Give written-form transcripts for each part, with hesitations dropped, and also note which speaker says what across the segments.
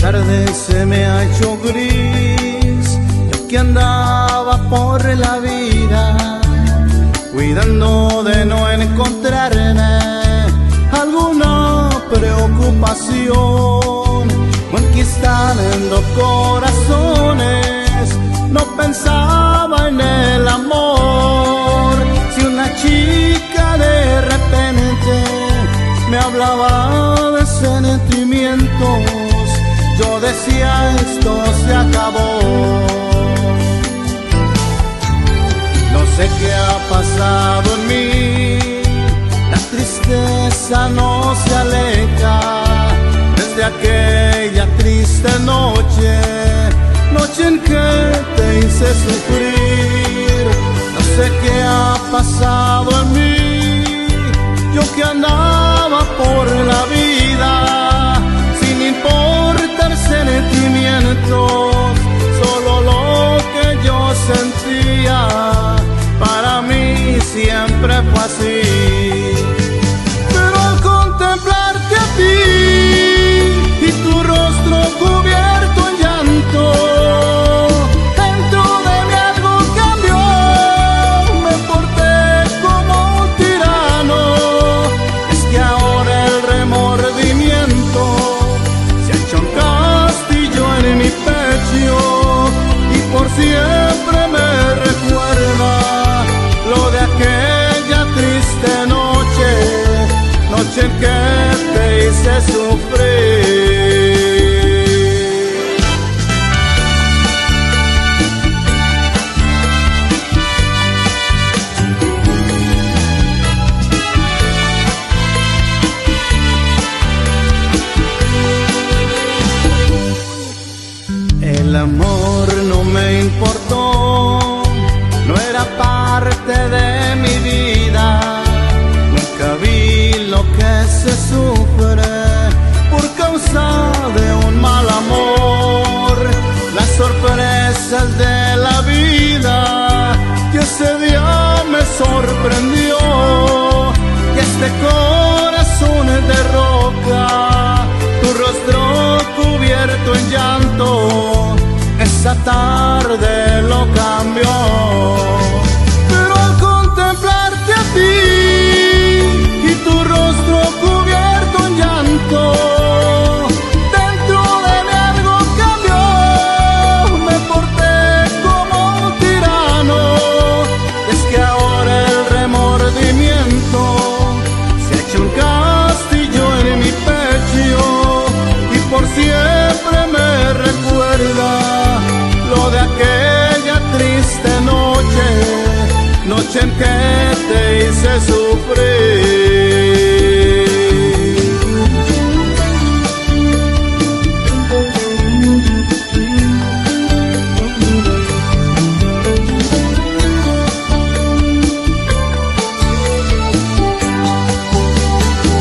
Speaker 1: tarde se me ha hecho gris, yo que andaba por la vida, cuidando de no encontrarme alguna preocupación, conquistando corazones, no pensaba en el amor. Si una chica de repente me hablaba de sentimientos, yo decía esto se acabó. No sé qué ha pasado en mí, la tristeza no se aleja desde aquella triste noche, noche en que te hice sufrir. No sé qué ha pasado en mí, yo que andaba por la vida sin importar sentimientos, solo lo que yo sentía para mí siempre fue así. Pero al contemplarte a ti y tu rostro cubierto en llanto, dentro de mí algo cambió, me porté como un tirano. Es que ahora el remordimiento se ha hecho un castillo en mi pecho y por siempre me recuerda lo de aquella triste noche, noche en que te hice sufrir. El amor no me importó, no era parte de mi vida, nunca vi lo que se sufre por causa de un mal amor, las sorpresas de la vida, y ese día me sorprendió, que este corazón de roca, tu rostro cubierto en llanto, esa tarde lo cambió. Pero al contemplarte a ti y tu rostro cubierto en llanto, dentro de mí algo cambió, me porté como un tirano. Es que ahora el remordimiento se ha hecho un castillo en mi pecho y por siempre me recuerda lo de aquella triste noche, noche en que te hice sufrir.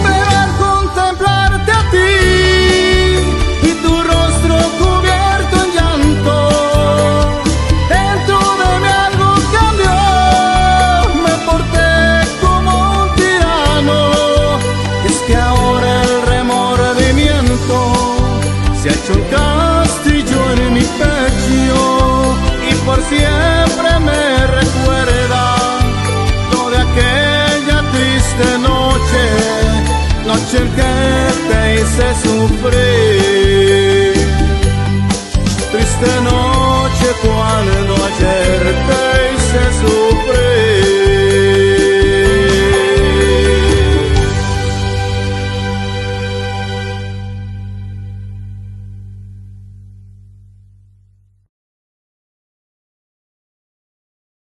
Speaker 1: Pero al contemplarte a ti y tu rostro cubierto en llanto, dentro de mí algo cambió, me porté como un tirano. Es que ahora el remordimiento se ha hecho un castillo en mi pecho y por siempre me recuerda lo de aquella triste noche,